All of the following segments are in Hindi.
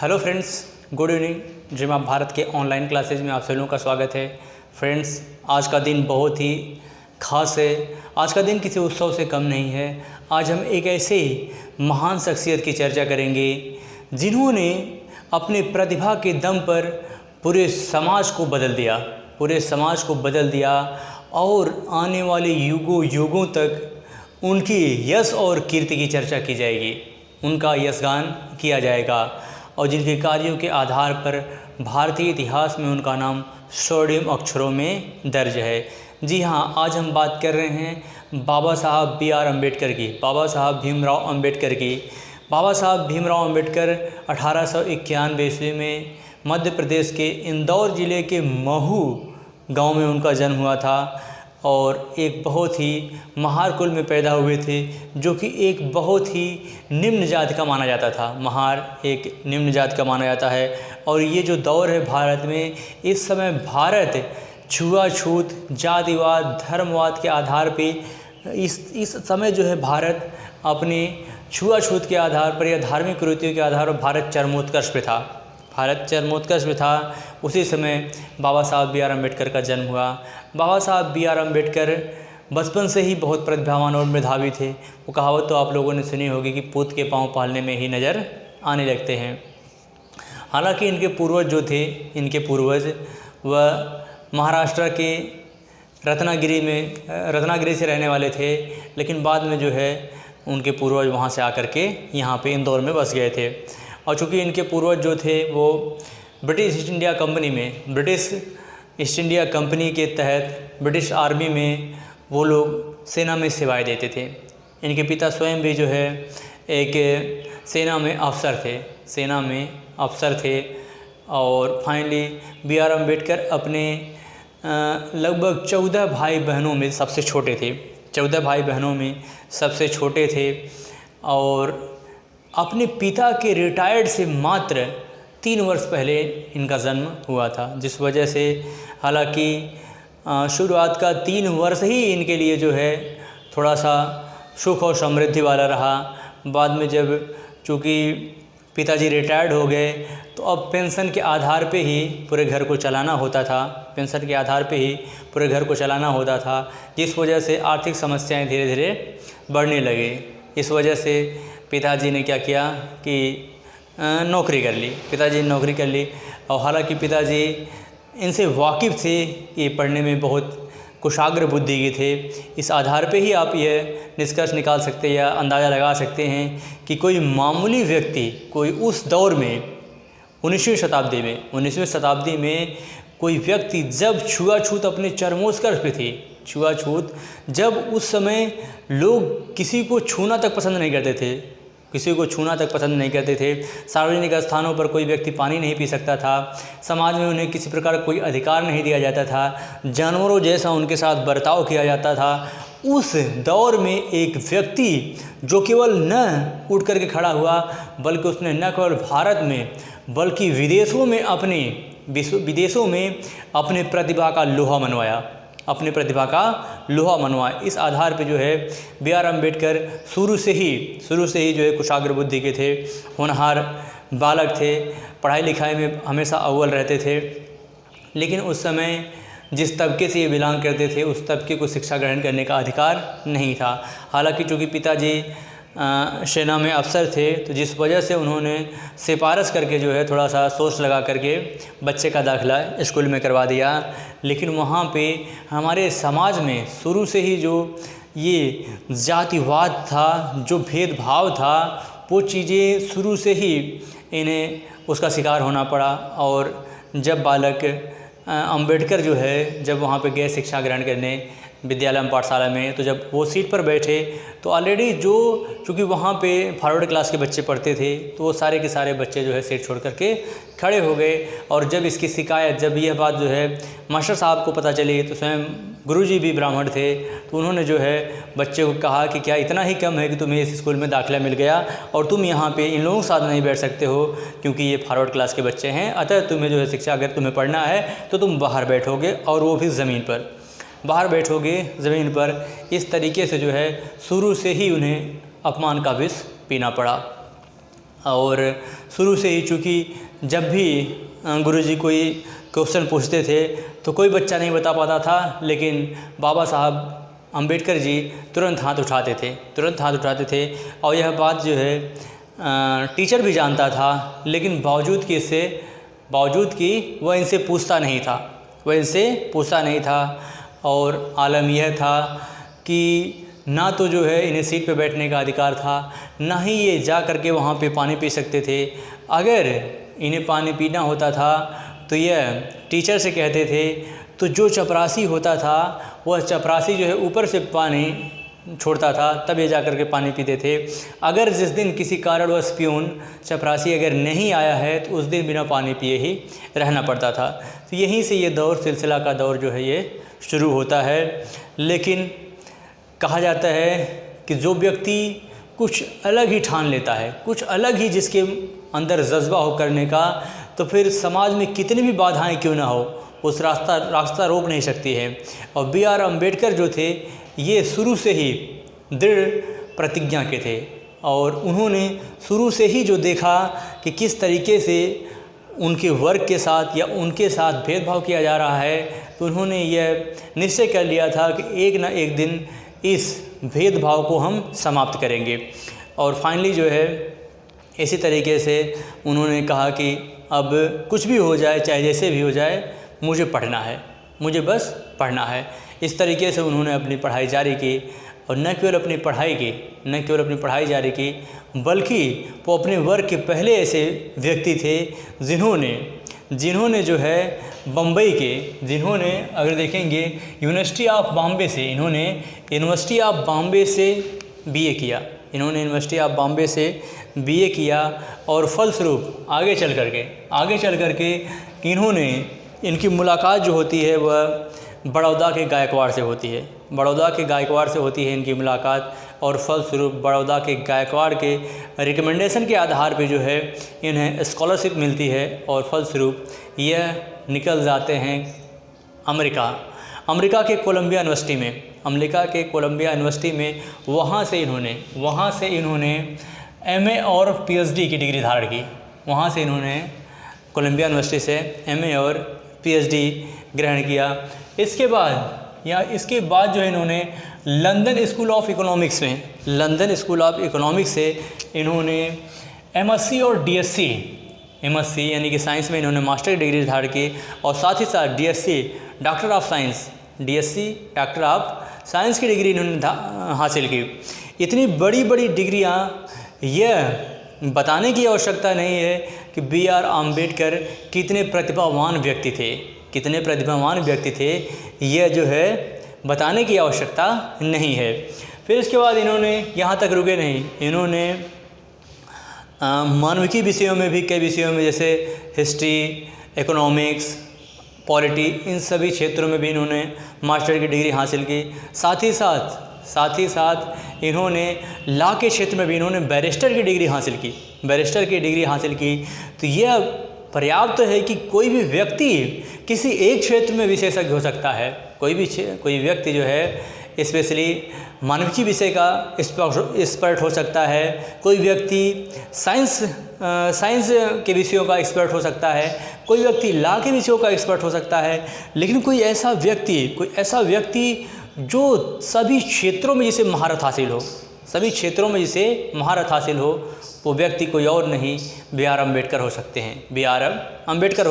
Hello friends, good evening. Dream of Bharat के ऑनलाइन क्लासेज में आप सभी लोगों का स्वागत है। फ्रेंड्स, आज का दिन बहुत ही खास है। आज का दिन किसी उत्सव से कम नहीं है। आज हम एक ऐसे महान शख्सियत की चर्चा करेंगे जिन्होंने अपने प्रतिभा के दम पर पूरे समाज को बदल दिया और आने वाले युगों तक उनकी यश और कीर्ति की चर्चा की जाएगी, उनका यशगान किया जाएगा और जिनके कार्यों के आधार पर भारतीय इतिहास में उनका नाम स्वर्णिम अक्षरों में दर्ज है। जी हाँ, आज हम बात कर रहे हैं बाबा साहब B.R. अम्बेडकर की, बाबा साहब भीमराव अम्बेडकर की। बाबा साहब भीमराव अम्बेडकर 1891 ईस्वी में मध्य प्रदेश के इंदौर ज़िले के महू गांव में उनका जन्म हुआ था और एक बहुत ही महार कुल में पैदा हुए थे, जो कि एक बहुत ही निम्न जाति का माना जाता था। महार एक निम्न जाति का माना जाता है और ये जो दौर है भारत में, इस समय भारत छुआछूत, जातिवाद, धर्मवाद के आधार पे इस समय जो है भारत अपने छुआछूत के आधार पर या धार्मिक कुरीतियों के आधार पर भारत चरमोत्कर्ष पे था। उसी समय बाबा साहब B.R. अम्बेडकर का जन्म हुआ। बाबा साहब B.R. अम्बेडकर बचपन से ही बहुत प्रतिभावान और मेधावी थे। वो कहावत तो आप लोगों ने सुनी होगी कि पूत के पाँव पालने में ही नज़र आने लगते हैं। हालांकि इनके पूर्वज वह महाराष्ट्र के रत्नागिरी से रहने वाले थे, लेकिन बाद में जो है उनके पूर्वज वहाँ से आकर के यहाँ पे इंदौर में बस गए थे। और चूँकि इनके पूर्वज जो थे वो ब्रिटिश ईस्ट इंडिया कंपनी के तहत ब्रिटिश आर्मी में वो लोग सेना में सेवाएं देते थे। इनके पिता स्वयं भी जो है एक सेना में अफसर थे और फाइनली B.R. अम्बेडकर अपने लगभग 14 भाई बहनों में सबसे छोटे थे और अपने पिता के रिटायर्ड से मात्र 3 वर्ष पहले इनका जन्म हुआ था, जिस वजह से हालांकि शुरुआत का 3 वर्ष ही इनके लिए जो है थोड़ा सा सुख और समृद्धि वाला रहा। बाद में जब चूँकि पिताजी रिटायर्ड हो गए तो अब पेंशन के आधार पे ही पूरे घर को चलाना होता था, जिस वजह से आर्थिक समस्याएं धीरे धीरे बढ़ने लगी। इस वजह से पिताजी ने क्या किया कि पिताजी ने नौकरी कर ली और हालांकि पिताजी इनसे वाकिफ़ थे कि पढ़ने में बहुत कुशाग्र बुद्धि के थे। इस आधार पे ही आप यह निष्कर्ष निकाल सकते हैं या अंदाज़ा लगा सकते हैं कि कोई मामूली व्यक्ति, कोई उस दौर में 19वीं शताब्दी में कोई व्यक्ति जब छुआछूत अपने चरमोत्कर्ष पे थी, जब उस समय लोग किसी को छूना तक पसंद नहीं करते थे, सार्वजनिक स्थानों पर कोई व्यक्ति पानी नहीं पी सकता था, समाज में उन्हें किसी प्रकार कोई अधिकार नहीं दिया जाता था, जानवरों जैसा उनके साथ बर्ताव किया जाता था। उस दौर में एक व्यक्ति जो केवल न उठ करके खड़ा हुआ, बल्कि उसने न केवल भारत में बल्कि विदेशों में अपने प्रतिभा का लोहा मनवाया। इस आधार पे जो है B.R. अम्बेडकर शुरू से ही जो है कुशाग्र बुद्धि के थे, होनहार बालक थे, पढ़ाई लिखाई में हमेशा अव्वल रहते थे। लेकिन उस समय जिस तबके से ये बिलोंग करते थे, उस तबके को शिक्षा ग्रहण करने का अधिकार नहीं था। हालांकि चूँकि पिताजी सेना में अफसर थे, तो जिस वजह से उन्होंने सिफारिश करके जो है थोड़ा सा सोच लगा करके बच्चे का दाखिला स्कूल में करवा दिया। लेकिन वहाँ पे हमारे समाज में शुरू से ही जो ये जातिवाद था, जो भेदभाव था, वो चीज़ें शुरू से ही इन्हें उसका शिकार होना पड़ा। और जब बालक अम्बेडकर जो है जब वहाँ पे गए शिक्षा ग्रहण करने विद्यालय में, पाठशाला में, तो जब वो सीट पर बैठे तो ऑलरेडी चूँकि वहाँ पे फॉरवर्ड क्लास के बच्चे पढ़ते थे, तो वो सारे के सारे बच्चे जो है सीट छोड़ करके खड़े हो गए। और जब यह बात जो है मास्टर साहब को पता चली, तो स्वयं गुरुजी भी ब्राह्मण थे, तो उन्होंने जो है बच्चे को कहा कि क्या इतना ही कम है कि तुम्हें इस स्कूल में दाखिला मिल गया और तुम यहाँ पे इन लोगों के साथ नहीं बैठ सकते हो, क्योंकि ये फॉरवर्ड क्लास के बच्चे हैं, अतः तुम्हें जो है शिक्षा अगर तुम्हें पढ़ना है तो तुम बाहर बैठोगे, और वो भी ज़मीन पर। इस तरीके से जो है शुरू से ही उन्हें अपमान का विष पीना पड़ा। और शुरू से ही चूँकि जब भी गुरुजी कोई क्वेश्चन पूछते थे तो कोई बच्चा नहीं बता पाता था, लेकिन बाबा साहब अंबेडकर जी तुरंत हाथ उठाते थे। और यह बात जो है टीचर भी जानता था, लेकिन बावजूद कि वह इनसे पूछता नहीं था। और आलम यह था कि ना तो जो है इन्हें सीट पर बैठने का अधिकार था, ना ही ये जा कर के वहाँ पे पानी पी सकते थे। अगर इन्हें पानी पीना होता था तो यह टीचर से कहते थे, तो जो चपरासी होता था वह चपरासी जो है ऊपर से पानी छोड़ता था, तब ये जा कर के पानी पीते थे। अगर जिस दिन किसी कारणवश प्यून चपरासी अगर नहीं आया है तो उस दिन बिना पानी पिए ही रहना पड़ता था। तो यहीं से ये सिलसिला का दौर जो है ये शुरू होता है। लेकिन कहा जाता है कि जो व्यक्ति कुछ अलग ही ठान लेता है, कुछ अलग ही जिसके अंदर जज्बा हो करने का, तो फिर समाज में कितनी भी बाधाएं क्यों ना हो, उस रास्ता रोक नहीं सकती है। और B.R. अम्बेडकर जो थे ये शुरू से ही दृढ़ प्रतिज्ञा के थे, और उन्होंने शुरू से ही जो देखा कि किस तरीके से उनके वर्ग के साथ या उनके साथ भेदभाव किया जा रहा है, तो उन्होंने यह निश्चय कर लिया था कि एक ना एक दिन इस भेदभाव को हम समाप्त करेंगे। और फाइनली जो है इसी तरीके से उन्होंने कहा कि अब कुछ भी हो जाए, चाहे जैसे भी हो जाए, मुझे पढ़ना है, मुझे बस पढ़ना है। इस तरीके से उन्होंने अपनी पढ़ाई जारी की, और न केवल अपनी पढ़ाई जारी की, बल्कि वो अपने वर्ग के पहले ऐसे व्यक्ति थे जिन्होंने जो है बम्बई के, जिन्होंने अगर देखेंगे यूनिवर्सिटी ऑफ बॉम्बे से बीए किया। और फलस्वरूप आगे चल कर के इनकी मुलाकात जो होती है वह बड़ौदा के गायकवाड़ से होती है इनकी मुलाकात। और फलस्वरूप बड़ौदा के गायकवाड़ के रिकमेंडेशन के आधार पे जो है इन्हें स्कॉलरशिप मिलती है, और फलस्वरूप यह निकल जाते हैं अमेरिका के कोलंबिया यूनिवर्सिटी में। वहाँ से इन्होंने एमए और पीएचडी की डिग्री धारण की। वहाँ से इन्होंने कोलंबिया यूनिवर्सिटी से एमए और पीएचडी ग्रहण किया। इसके बाद जो है इन्होंने लंदन स्कूल ऑफ इकोनॉमिक्स से इन्होंने एमएससी और डीएससी, एमएससी यानी कि साइंस में इन्होंने मास्टर की डिग्री धारण की, और साथ ही साथ डीएससी डॉक्टर ऑफ साइंस की डिग्री इन्होंने हासिल की। इतनी बड़ी डिग्रियां, यह बताने की आवश्यकता नहीं है कि B.R. अम्बेडकर कितने प्रतिभावान व्यक्ति थे, यह जो है बताने की आवश्यकता नहीं है। फिर इसके बाद इन्होंने यहाँ तक रुके नहीं, इन्होंने मानविकी विषयों में भी, कई विषयों में जैसे हिस्ट्री, इकोनॉमिक्स, पॉलिटी, इन सभी क्षेत्रों में भी इन्होंने मास्टर की डिग्री हासिल की। साथ ही साथ इन्होंने लॉ के क्षेत्र में भी इन्होंने बैरिस्टर की डिग्री हासिल की। तो यह पर्याप्त है कि कोई भी व्यक्ति किसी एक क्षेत्र में विशेषज्ञ हो सकता है। कोई व्यक्ति जो है स्पेशली मानविकी विषय का एक्सपर्ट हो सकता है, कोई व्यक्ति साइंस के विषयों का एक्सपर्ट हो सकता है, कोई व्यक्ति लॉ के विषयों का एक्सपर्ट हो सकता है, लेकिन कोई ऐसा व्यक्ति जो सभी क्षेत्रों में जिसे महारत हासिल हो, वो व्यक्ति कोई और नहीं, B.R. अम्बेडकर हो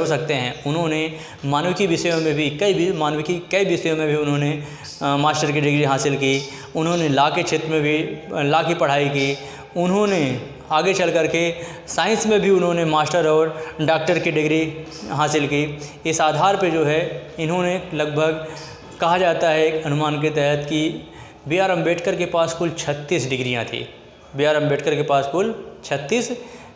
सकते हैं। उन्होंने मानविकी विषयों में भी कई विषयों में भी उन्होंने मास्टर की डिग्री हासिल की। उन्होंने लॉ के क्षेत्र में भी लॉ की पढ़ाई की। उन्होंने आगे चल कर के साइंस में भी उन्होंने मास्टर और डॉक्टर की डिग्री हासिल की। इस आधार पे जो है इन्होंने लगभग, कहा जाता है एक अनुमान के तहत कि B.R. अम्बेडकर के पास कुल 36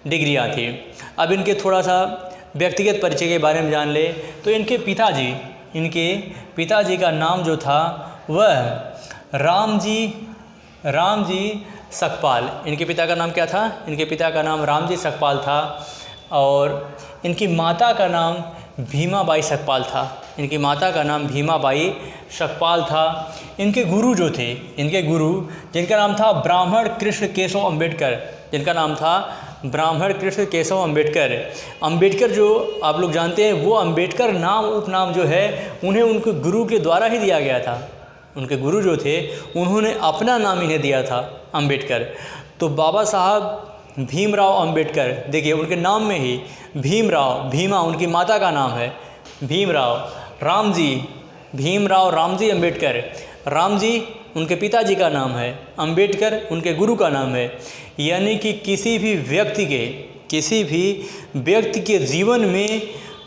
डिग्रियाँ थी। अब इनके थोड़ा सा व्यक्तिगत परिचय के बारे में जान ले तो इनके पिताजी का नाम जो था वह रामजी सकपाल। इनके पिता का नाम क्या था? इनके पिता का नाम रामजी सकपाल था, और इनकी माता का नाम भीमाबाई सकपाल था। इनकी माता का नाम भीमाबाई शकपाल था। इनके गुरु जो थे, इनके गुरु जिनका नाम था ब्राह्मण कृष्ण केशव अम्बेडकर, जिनका नाम था ब्राह्मण कृष्ण केशव अम्बेडकर। अम्बेडकर जो आप लोग जानते हैं, वो अम्बेडकर नाम उपनाम जो है उन्हें उनके गुरु के द्वारा ही दिया गया था। उनके गुरु जो थे उन्होंने अपना नाम इन्हें दिया था अम्बेडकर। तो बाबा साहब भीमराव अम्बेडकर, देखिए उनके नाम में ही भीमराव, भीमा उनकी माता का नाम है, भीमराव, रामजी, भीमराव रामजी अम्बेडकर, रामजी उनके पिताजी का नाम है, अम्बेडकर उनके गुरु का नाम है। यानी कि किसी भी व्यक्ति के जीवन में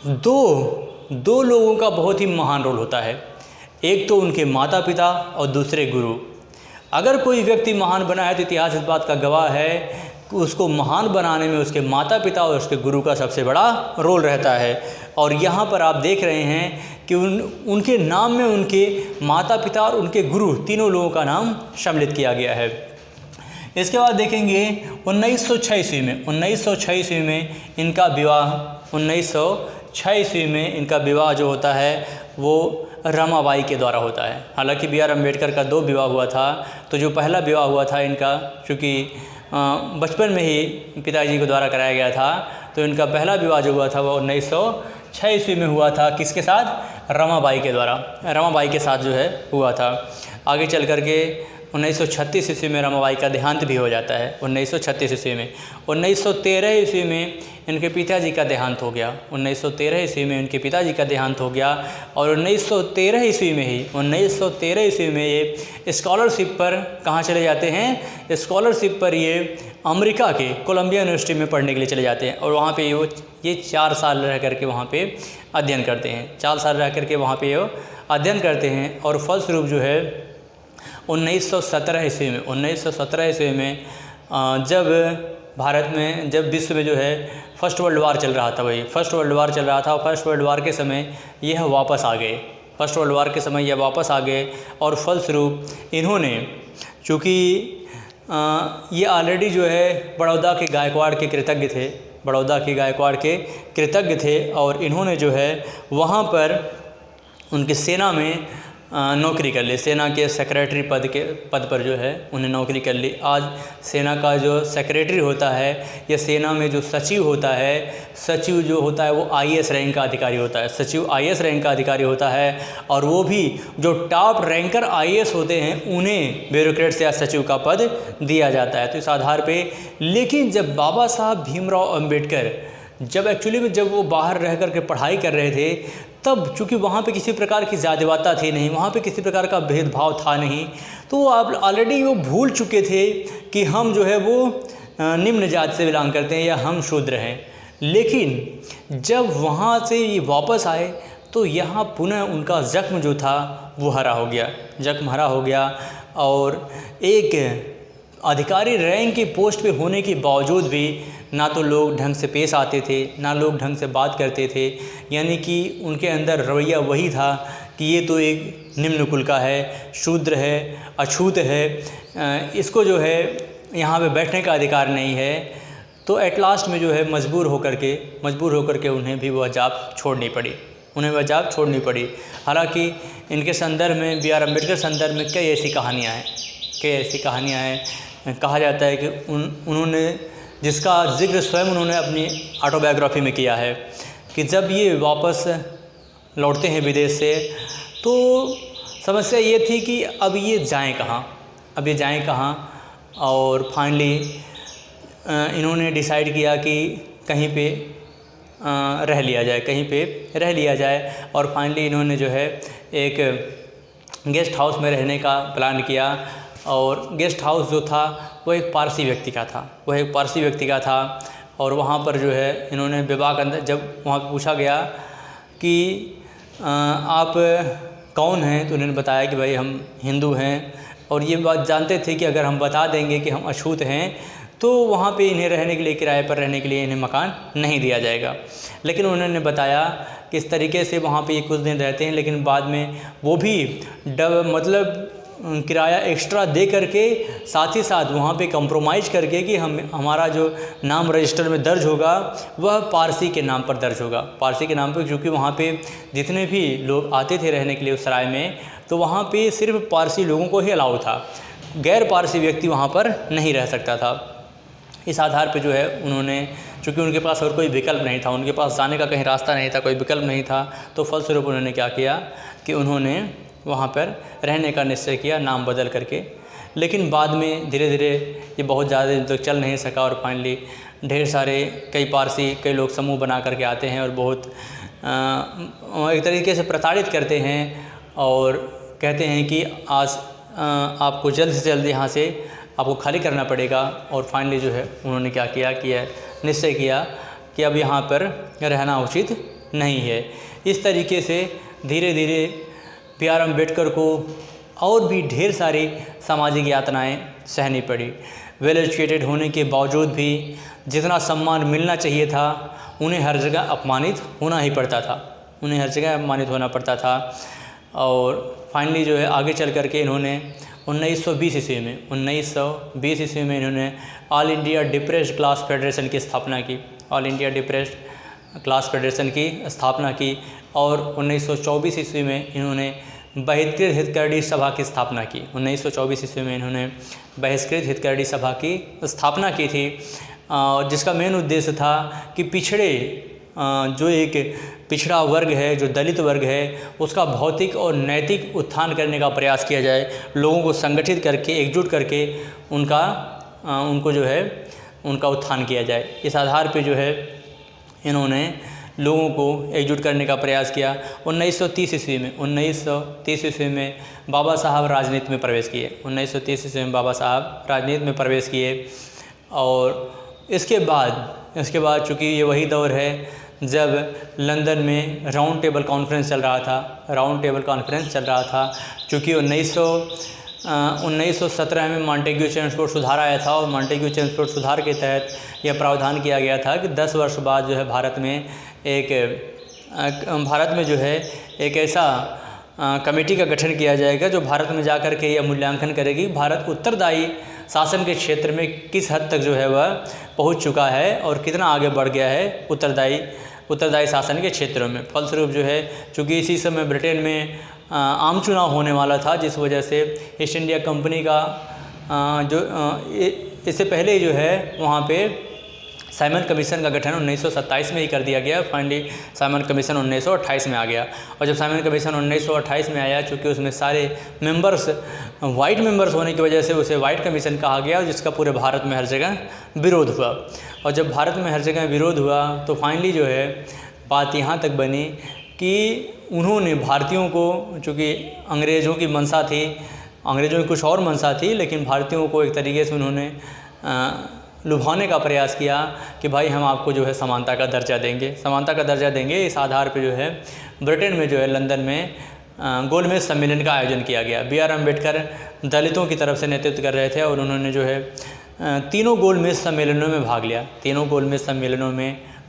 दो लोगों का बहुत ही महान रोल होता है। एक तो उनके माता पिता और दूसरे गुरु। अगर कोई व्यक्ति महान बना है तो इतिहास इस बात का गवाह है कि उसको महान बनाने में उसके माता पिता और उसके गुरु का सबसे बड़ा रोल रहता है। और यहाँ पर आप देख रहे हैं कि उनके नाम में उनके माता पिता और उनके गुरु तीनों लोगों का नाम सम्मिलित किया गया है। इसके बाद देखेंगे 1906 ईस्वी में इनका विवाह, 1906 ईस्वी में इनका विवाह जो होता है वो रमाबाई के द्वारा होता है। हालांकि बी आर अम्बेडकर का 2 विवाह हुआ था, तो जो पहला विवाह हुआ था इनका, चूँकि बचपन में ही पिताजी के द्वारा कराया गया था, तो इनका पहला विवाह जो हुआ था वो 1906 ईस्वी में हुआ था। किसके साथ? रमाबाई के द्वारा, रमाबाई के साथ जो है हुआ था। आगे चल कर के 1936 ईस्वी में रमाबाई का देहांत भी हो जाता है। 1936 ईस्वी में 1913 ईस्वी में इनके पिताजी का देहांत हो गया। 1913 ईस्वी में इनके पिताजी का देहांत हो गया और 1913 ईस्वी में ये स्कॉलरशिप पर कहाँ चले जाते हैं? स्कॉलरशिप पर ये अमेरिका के कोलंबिया यूनिवर्सिटी में पढ़ने के लिए चले जाते हैं और वहाँ पे ये 4 साल रह करके वहाँ पे अध्ययन करते हैं। 4 साल रह करके वहाँ पे ये अध्ययन करते हैं और फलस्वरूप जो है 1917 ईस्वी में जब भारत में, जब विश्व में जो है फर्स्ट वर्ल्ड वार चल रहा था, और फर्स्ट वर्ल्ड वार के समय यह वापस आ गए और फलस्वरूप इन्होंने, चूँकि ये ऑलरेडी जो है बड़ौदा के गायकवाड़ के कृतज्ञ थे और इन्होंने जो है वहाँ पर उनकी सेना में नौकरी कर ली। सेना के सेक्रेटरी पद पर जो है उन्हें नौकरी कर ली। आज सेना का जो सेक्रेटरी होता है या सेना में जो सचिव होता है, सचिव जो होता है वो आईएएस रैंक का अधिकारी होता है। सचिव आईएएस रैंक का अधिकारी होता है और वो भी जो टॉप रैंकर आईएएस होते हैं उन्हें ब्यूरोक्रेट्स या सचिव का पद दिया जाता है। तो इस आधार पर, लेकिन जब बाबा साहब भीमराव अम्बेडकर जब वो बाहर रह कर के पढ़ाई कर रहे थे, तब चूँकि वहाँ पे किसी प्रकार की जातिवादिता थी नहीं, वहाँ पे किसी प्रकार का भेदभाव था नहीं, तो आप ऑलरेडी वो भूल चुके थे कि हम जो है वो निम्न जाति से बिलोंग करते हैं या हम शूद्र हैं। लेकिन जब वहाँ से ये वापस आए तो यहाँ पुनः उनका जख्म जो था वो हरा हो गया और एक अधिकारी रैंक की पोस्ट पे होने के बावजूद भी ना तो लोग ढंग से पेश आते थे, ना लोग ढंग से बात करते थे। यानी कि उनके अंदर रवैया वही था कि ये तो एक निम्न कुल का है, शूद्र है, अछूत है, इसको जो है यहाँ पे बैठने का अधिकार नहीं है। तो एट लास्ट में जो है मजबूर होकर के उन्हें भी वह जॉब छोड़नी पड़ी। हालांकि इनके संदर्भ में, बी आर अम्बेडकर संदर्भ में कई ऐसी कहानियाँ हैं। कहा जाता है कि उन्होंने, जिसका जिक्र स्वयं उन्होंने अपनी ऑटोबायोग्राफी में किया है, कि जब ये वापस लौटते हैं विदेश से तो समस्या ये थी कि अब ये जाएं कहाँ। और फाइनली इन्होंने डिसाइड किया कि कहीं पे रह लिया जाए और फाइनली इन्होंने जो है एक गेस्ट हाउस में रहने का प्लान किया। और गेस्ट हाउस जो था वो एक पारसी व्यक्ति का था और वहाँ पर जो है इन्होंने विवाह का, जब वहाँ पूछा गया कि आप कौन हैं, तो उन्होंने बताया कि भाई हम हिंदू हैं, और ये बात जानते थे कि अगर हम बता देंगे कि हम अछूत हैं तो वहाँ पे इन्हें रहने के लिए, किराए पर रहने के लिए इन्हें मकान नहीं दिया जाएगा। लेकिन उन्होंने बताया कि इस तरीके से वहाँ पे ये कुछ दिन रहते हैं, लेकिन बाद में वो भी मतलब किराया एक्स्ट्रा दे करके, साथ ही साथ वहाँ पे कंप्रोमाइज़ करके कि हमारा जो नाम रजिस्टर में दर्ज होगा वह पारसी के नाम पर दर्ज होगा। पारसी के नाम पर, क्योंकि वहाँ पे जितने भी लोग आते थे रहने के लिए उस सराय में, तो वहाँ पे सिर्फ पारसी लोगों को ही अलाउ था, गैर पारसी व्यक्ति वहाँ पर नहीं रह सकता था। इस आधार पे जो है उन्होंने, चूँकि उनके पास और कोई विकल्प नहीं था, उनके पास जाने का कहीं रास्ता नहीं था, कोई विकल्प नहीं था, तो फलस्वरूप उन्होंने क्या किया कि उन्होंने वहाँ पर रहने का निश्चय किया, नाम बदल करके। लेकिन बाद में धीरे धीरे ये बहुत ज़्यादा दिन तक चल नहीं सका और फाइनली ढेर सारे कई पारसी, कई लोग समूह बना करके आते हैं और बहुत एक तरीके से प्रताड़ित करते हैं और कहते हैं कि आज आपको जल्द से जल्द यहाँ से आपको खाली करना पड़ेगा। और फाइनली जो है उन्होंने क्या किया कि निश्चय किया कि अब यहाँ पर रहना उचित नहीं है। इस तरीके से धीरे धीरे B.R. अम्बेडकर को और भी ढेर सारी सामाजिक यातनाएं सहनी पड़ी। वेल एजुकेटेड होने के बावजूद भी जितना सम्मान मिलना चाहिए था उन्हें हर जगह अपमानित होना ही पड़ता था, उन्हें हर जगह अपमानित होना पड़ता था। और फाइनली जो है आगे चल कर के इन्होंने 1920 ईस्वी में इन्होंने all India depressed class federation की स्थापना की, all India depressed class federation की स्थापना की। और 1924 ईस्वी में इन्होंने बहिष्कृत हितकर्णी सभा की स्थापना की। 1924 ईस्वी में इन्होंने बहिष्कृत हितकर्णी सभा की स्थापना की थी, जिसका मेन उद्देश्य था कि पिछड़े जो एक पिछड़ा वर्ग है, जो दलित वर्ग है, उसका भौतिक और नैतिक उत्थान करने का प्रयास किया जाए, लोगों को संगठित करके, एकजुट करके उनको जो है उनका उत्थान किया जाए। इस आधार पे जो है इन्होंने लोगों को एकजुट करने का प्रयास किया। 1930 ईस्वी में बाबा साहब राजनीति में प्रवेश किए। 1930 ईस्वी में बाबा साहब राजनीति में प्रवेश किए। और इसके बाद चूँकि ये वही दौर है जब लंदन में राउंड टेबल कॉन्फ्रेंस चल रहा था। चूँकि 1917 में मॉन्टेग्यू चेम्सफोर्ड सुधार आया था और मॉन्टेग्यू चेम्सफोर्ड सुधार के तहत यह प्रावधान किया गया था कि 10 वर्ष बाद जो है भारत में जो है एक ऐसा कमेटी का गठन किया जाएगा जो भारत में जाकर के यह मूल्यांकन करेगी भारत उत्तरदायी शासन के क्षेत्र में किस हद तक जो है वह पहुंच चुका है और कितना आगे बढ़ गया है उत्तरदायी शासन के क्षेत्रों में। फलस्वरूप जो है चूँकि इसी समय ब्रिटेन में आम चुनाव होने वाला था, जिस वजह से ईस्ट इंडिया कंपनी का इससे पहले ही जो है वहाँ पे साइमन कमीशन का गठन 1927 में ही कर दिया गया। फाइनली साइमन कमीशन 1928 में आ गया। और जब साइमन कमीशन 1928 में आया, चूँकि उसमें सारे मेंबर्स वाइट मेंबर्स होने की वजह से उसे वाइट कमीशन कहा गया, जिसका पूरे भारत में हर जगह विरोध हुआ। और जब भारत में हर जगह विरोध हुआ तो फाइनली जो है बात यहाँ तक बनी कि उन्होंने भारतीयों को, चूँकि अंग्रेज़ों की मंशा थी, अंग्रेज़ों की कुछ और मंशा थी, लेकिन भारतीयों को एक तरीके से उन्होंने लुभाने का प्रयास किया कि भाई हम आपको जो है समानता का दर्जा देंगे। इस आधार पे जो है ब्रिटेन में जो है लंदन में गोलमेज सम्मेलन का आयोजन किया गया। B.R. अम्बेडकर दलितों की तरफ से नेतृत्व कर रहे थे और उन्होंने जो है तीनों गोलमेज सम्मेलनों में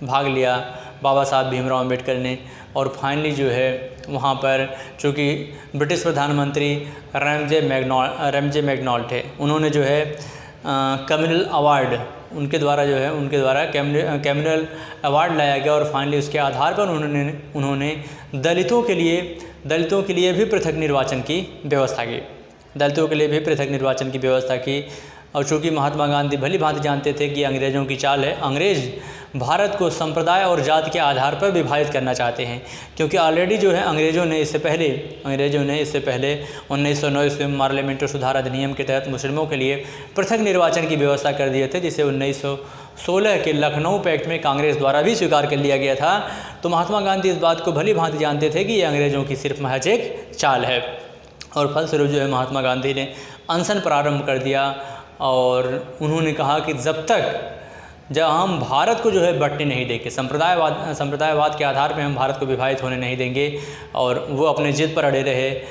भाग लिया बाबा साहब भीमराव अम्बेडकर ने। और फाइनली जो है वहाँ पर चूँकि ब्रिटिश प्रधानमंत्री रैमजे मैकडॉनल्ड थे, उन्होंने जो है कम्युनल अवार्ड उनके द्वारा कम्युनल अवार्ड लाया गया। और फाइनली उसके आधार पर उन्होंने दलितों के लिए भी पृथक निर्वाचन की व्यवस्था की। और चूँकि महात्मा गांधी भली भांति जानते थे कि अंग्रेज़ों की चाल है, अंग्रेज़ भारत को संप्रदाय और जाति के आधार पर विभाजित करना चाहते हैं, क्योंकि ऑलरेडी जो है अंग्रेज़ों ने इससे पहले 1909 ईस्वी में पार्लियामेंट्री सुधार अधिनियम के तहत मुस्लिमों के लिए पृथक निर्वाचन की व्यवस्था कर दिए थे, जिसे 1916 के लखनऊ पैक्ट में कांग्रेस द्वारा भी स्वीकार कर लिया गया था। तो महात्मा गांधी इस बात को भली भांति जानते थे कि ये अंग्रेज़ों की सिर्फ महज एक चाल है। और फलस्वरूप जो है महात्मा गांधी ने अनशन प्रारंभ कर दिया और उन्होंने कहा कि जब हम भारत को जो है बंटने नहीं देंगे, संप्रदायवाद के आधार पे हम भारत को विभाजित होने नहीं देंगे। और वो अपने जिद पर अड़े रहे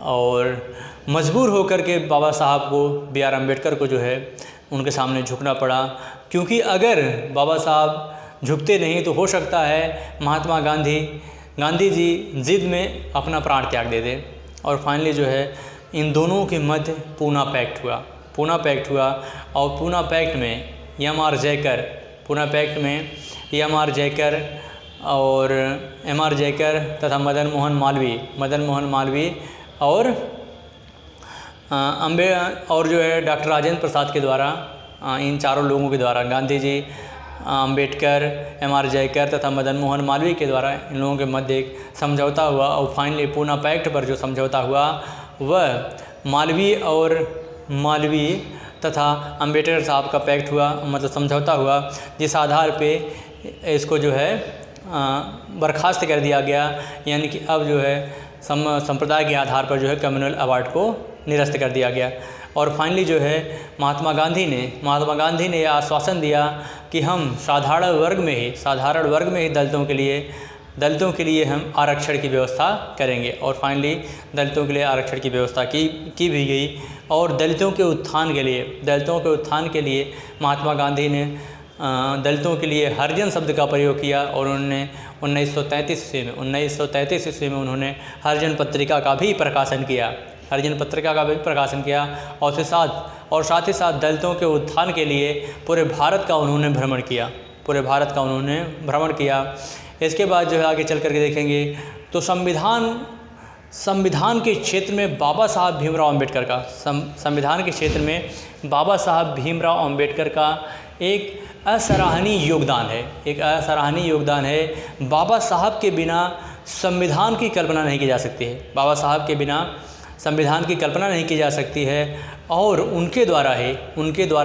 और मजबूर होकर के बाबा साहब को, B.R. अम्बेडकर को जो है उनके सामने झुकना पड़ा, क्योंकि अगर बाबा साहब झुकते नहीं तो हो सकता है महात्मा गांधी जी जिद में अपना प्राण त्याग दे दें। और फाइनली जो है इन दोनों के मध्य पूना पैक्ट हुआ। पूना पैक्ट हुआ और पूना पैक्ट में एम.आर. जयकर, पूना पैक्ट में एम.आर. जयकर और एम.आर. जयकर तथा मदन मोहन मालवीय और और जो है डॉक्टर राजेंद्र प्रसाद के द्वारा, इन चारों लोगों के द्वारा, गांधी जी, अम्बेडकर, एम.आर. जयकर तथा मदन मोहन मालवीय के द्वारा इन लोगों के मध्य एक समझौता हुआ और फाइनली पूना पैक्ट पर जो समझौता हुआ वह मालवीय तथा अम्बेडकर साहब का पैक्ट हुआ, मतलब समझौता हुआ, जिस आधार पे इसको जो है बर्खास्त कर दिया गया, यानी कि अब जो है संप्रदाय के आधार पर जो है कम्युनल अवार्ड को निरस्त कर दिया गया। और फाइनली जो है महात्मा गांधी ने यह आश्वासन दिया कि हम साधारण वर्ग में ही दलितों के लिए हम आरक्षण की व्यवस्था करेंगे। और फाइनली दलितों के लिए आरक्षण की व्यवस्था की भी गई। और दलितों के उत्थान के लिए महात्मा गांधी ने दलितों के लिए हरिजन शब्द का प्रयोग किया और उन्होंने 1933 ईस्वी में उन्होंने हरिजन पत्रिका का भी प्रकाशन किया और साथ ही साथ दलितों के उत्थान के लिए पूरे भारत का उन्होंने भ्रमण किया। इसके बाद जो है आगे चल करके देखेंगे तो संविधान के क्षेत्र में बाबा साहब भीमराव अम्बेडकर का एक असराहनीय योगदान है। बाबा साहब के बिना संविधान की कल्पना नहीं की जा सकती है। और उनके द्वारा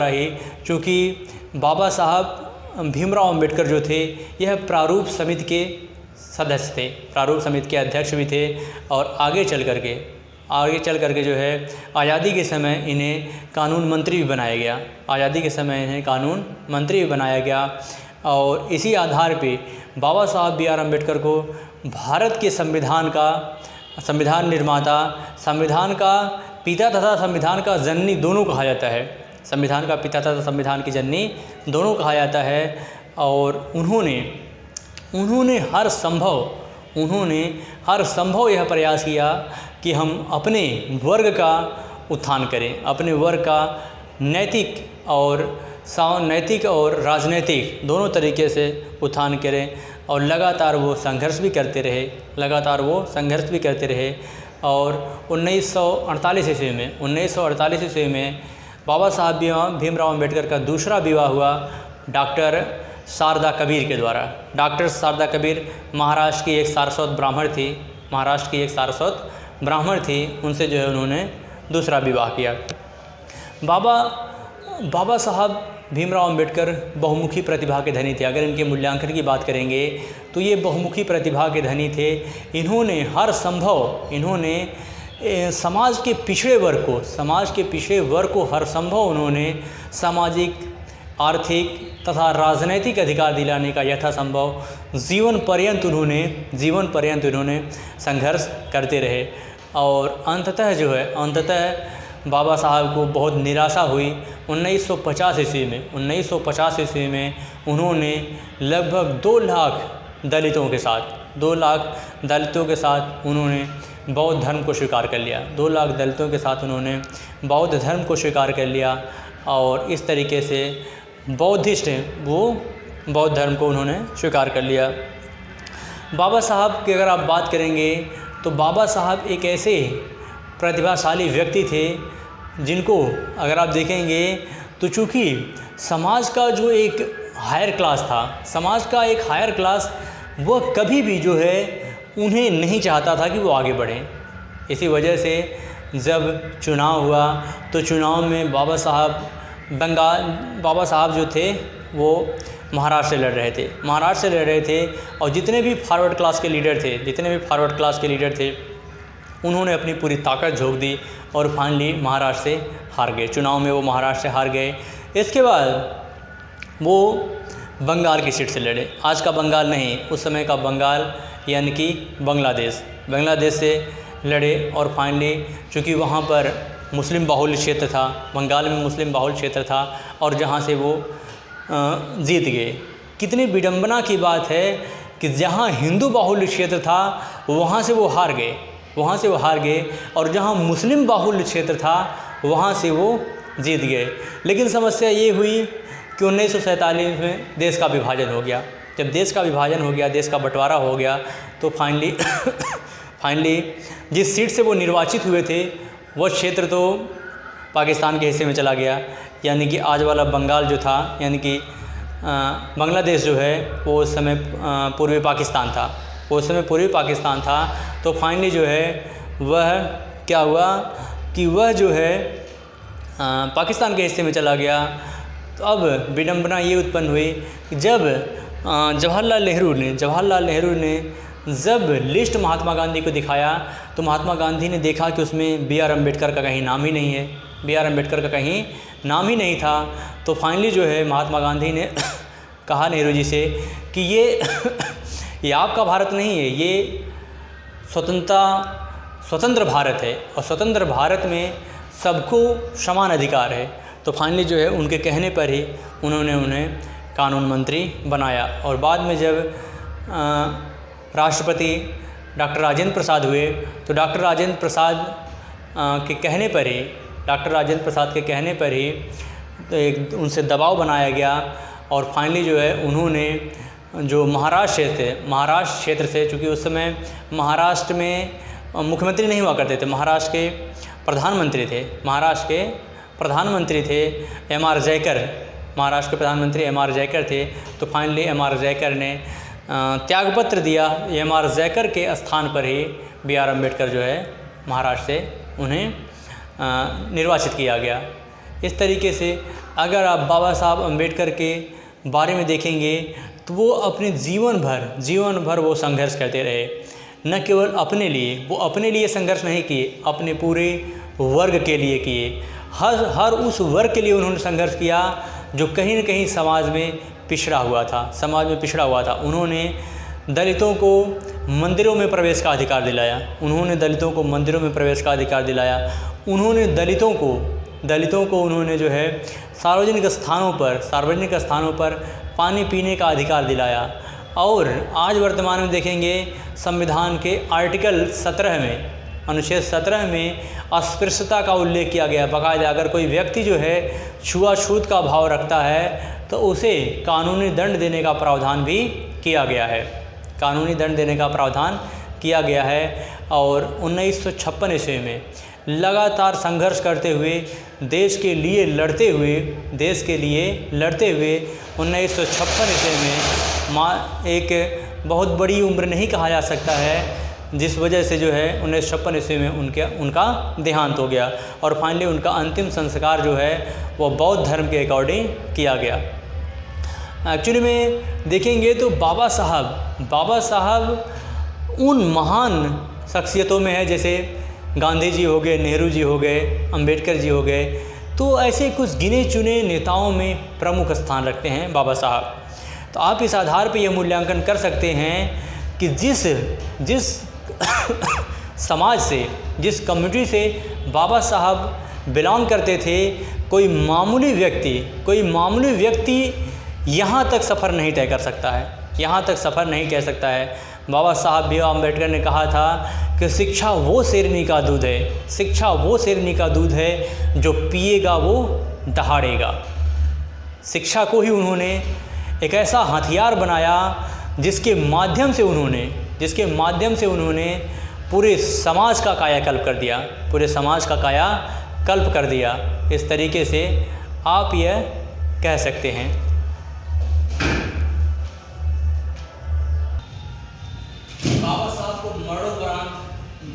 ही चूँकि बाबा साहब भीमराव अम्बेडकर जो थे यह प्रारूप समिति के सदस्य थे, प्रारूप समिति के अध्यक्ष भी थे। और आगे चल करके जो है आज़ादी के समय इन्हें कानून मंत्री भी बनाया गया। और इसी आधार पे बाबा साहब बी.आर. अम्बेडकर को भारत के संविधान निर्माता, संविधान का पिता तथा संविधान का जननी दोनों कहा जाता है। संविधान का पिता तथा संविधान की जननी दोनों कहा जाता है। और उन्होंने हर संभव यह प्रयास किया कि हम अपने वर्ग का उत्थान करें, अपने वर्ग का नैतिक और राजनैतिक दोनों तरीके से उत्थान करें। और लगातार वो संघर्ष भी करते रहे। और 1948 ईस्वी में बाबा साहब भीमराव अम्बेडकर का दूसरा विवाह हुआ डॉक्टर शारदा कबीर के द्वारा। डॉक्टर शारदा कबीर महाराष्ट्र की एक सारस्वत ब्राह्मण थी, उनसे जो है उन्होंने दूसरा विवाह किया। बाबा साहब भीमराव अम्बेडकर बहुमुखी प्रतिभा के धनी थे। अगर इनके मूल्यांकन की बात करेंगे तो ये बहुमुखी प्रतिभा के धनी थे। इन्होंने समाज के पिछड़े वर्ग को हर संभव उन्होंने सामाजिक, आर्थिक तथा राजनैतिक अधिकार दिलाने का यथासंभव जीवन पर्यंत उन्होंने संघर्ष करते रहे। और अंततः बाबा साहब को बहुत निराशा हुई। 1950 ईस्वी में उन्होंने लगभग 2 लाख दलितों के साथ उन्होंने बौद्ध धर्म को स्वीकार कर लिया। 2 लाख दलितों के साथ उन्होंने बौद्ध धर्म को स्वीकार कर लिया। और इस तरीके से बौद्धिस्ट वो बौद्ध धर्म को उन्होंने स्वीकार कर लिया। बाबा साहब की अगर आप बात करेंगे तो बाबा साहब एक ऐसे प्रतिभाशाली व्यक्ति थे जिनको अगर आप देखेंगे तो चूँकि समाज का जो एक हायर क्लास वह कभी भी जो है उन्हें नहीं चाहता था कि वो आगे बढ़ें। इसी वजह से जब चुनाव हुआ तो चुनाव में बाबा साहब जो थे वो महाराष्ट्र से लड़ रहे थे। और जितने भी फॉरवर्ड क्लास के लीडर थे उन्होंने अपनी पूरी ताकत झोंक दी और फाइनली महाराष्ट्र से हार गए। चुनाव में वो महाराष्ट्र से हार गए। इसके बाद वो बंगाल की सीट से लड़े। आज का बंगाल नहीं, उस समय का बंगाल यानी कि बांग्लादेश से लड़े। और फाइनली चूँकि वहाँ पर मुस्लिम बाहुल्य क्षेत्र था, बंगाल में मुस्लिम बाहुल्य क्षेत्र था और जहाँ से वो जीत गए। कितनी विडंबना की बात है कि जहाँ हिंदू बाहुल्य क्षेत्र था वहाँ से वो हार गए। वहाँ से वो हार गए, और जहाँ मुस्लिम बाहुल्य क्षेत्र था वहाँ से वो जीत गए। लेकिन समस्या ये हुई कि 1947 में देश का विभाजन हो गया। जब देश का विभाजन हो गया, देश का बंटवारा हो गया, तो फाइनली जिस सीट से वो निर्वाचित हुए थे वह क्षेत्र तो पाकिस्तान के हिस्से में चला गया। यानी कि आज वाला बंगाल जो था, यानी कि बांग्लादेश जो है वो उस समय पूर्वी पाकिस्तान था, वो उस समय पूर्वी पाकिस्तान था। तो फाइनली जो है वह क्या हुआ कि वह जो है पाकिस्तान के हिस्से में चला गया। तो अब विडंबना ये उत्पन्न हुई कि जब जवाहरलाल नेहरू ने जब लिस्ट महात्मा गांधी को दिखाया, तो महात्मा गांधी ने देखा कि उसमें बी आर अम्बेडकर का कहीं नाम ही नहीं है, बी आर अम्बेडकर का कहीं नाम ही नहीं था। तो फाइनली जो है महात्मा गांधी ने कहा नेहरू जी से कि ये आपका भारत नहीं है, ये स्वतंत्र भारत है, और स्वतंत्र भारत में सबको समान अधिकार है। तो फाइनली जो है उनके कहने पर ही उन्होंने उन्हें कानून मंत्री बनाया। और बाद में जब राष्ट्रपति डॉक्टर राजेंद्र प्रसाद हुए, तो डॉक्टर राजेंद्र प्रसाद के कहने पर ही तो एक उनसे दबाव बनाया गया, और फाइनली जो है उन्होंने जो महाराष्ट्र क्षेत्र से, चूँकि उस समय महाराष्ट्र में मुख्यमंत्री नहीं हुआ करते थे, महाराष्ट्र के प्रधानमंत्री थे एम.आर. जयकर, महाराष्ट्र के प्रधानमंत्री एम.आर. जयकर थे। तो फाइनली एम.आर. जयकर ने त्यागपत्र दिया। एम.आर. जयकर के स्थान पर ही बी आर अम्बेडकर जो है महाराष्ट्र से उन्हें निर्वाचित किया गया। इस तरीके से अगर आप बाबा साहब अम्बेडकर के बारे में देखेंगे तो वो अपने जीवन भर वो संघर्ष करते रहे। न केवल अपने लिए संघर्ष नहीं किए, अपने पूरे वर्ग के लिए किए। हर उस वर्ग के लिए उन्होंने संघर्ष किया जो कहीं न कहीं समाज में पिछड़ा हुआ था। उन्होंने दलितों को मंदिरों में प्रवेश का अधिकार दिलाया। उन्होंने दलितों को उन्होंने जो है सार्वजनिक स्थानों पर पानी पीने का अधिकार दिलाया। और आज वर्तमान में देखेंगे संविधान के आर्टिकल 17 में, अनुच्छेद 17 में अस्पृश्यता का उल्लेख किया गया। बाकायदा अगर कोई व्यक्ति जो है छुआछूत का भाव रखता है तो उसे कानूनी दंड देने का प्रावधान भी किया गया है। और 1956 ईस्वी में लगातार संघर्ष करते हुए, देश के लिए लड़ते हुए 1956 ईस्वी में एक बहुत बड़ी उम्र नहीं कहा जा सकता है, जिस वजह से जो है 1956 ईस्वी में उनका देहांत हो गया। और फाइनली उनका अंतिम संस्कार जो है वो बौद्ध धर्म के अकॉर्डिंग किया गया। एक्चुअली में देखेंगे तो बाबा साहब उन महान शख्सियतों में है, जैसे गांधी जी हो गए, नेहरू जी हो गए, अंबेडकर जी हो गए। तो ऐसे कुछ गिने चुने नेताओं में प्रमुख स्थान रखते हैं बाबा साहब। तो आप इस आधार पर यह मूल्यांकन कर सकते हैं कि जिस समाज से, जिस कम्युनिटी से बाबा साहब बिलोंग करते थे, कोई मामूली व्यक्ति यहाँ तक सफ़र नहीं तय कर सकता है। बाबा साहब भीम अम्बेडकर ने कहा था कि शिक्षा वो शेरनी का दूध है जो पिएगा वो दहाड़ेगा। शिक्षा को ही उन्होंने एक ऐसा हथियार बनाया जिसके माध्यम से उन्होंने पूरे समाज का कायाकल्प कर दिया। इस तरीके से आप यह कह सकते हैं। बाबा साहब को मरणोपरांत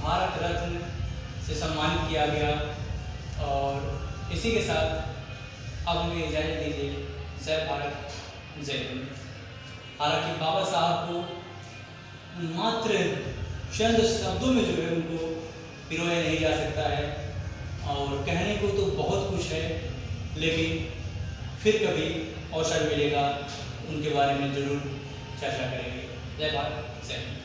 भारत रत्न से सम्मानित किया गया। और इसी के साथ अब हमें इजाज़त दीजिए। जय भारत, जय हिंद। हालांकि बाबा साहब को मात्र चंद शब्दों में जो है उनको पिरोया नहीं जा सकता है, और कहने को तो बहुत कुछ है, लेकिन फिर कभी अवसर मिलेगा उनके बारे में ज़रूर चर्चा करेंगे। जय भारत, जय हिंद।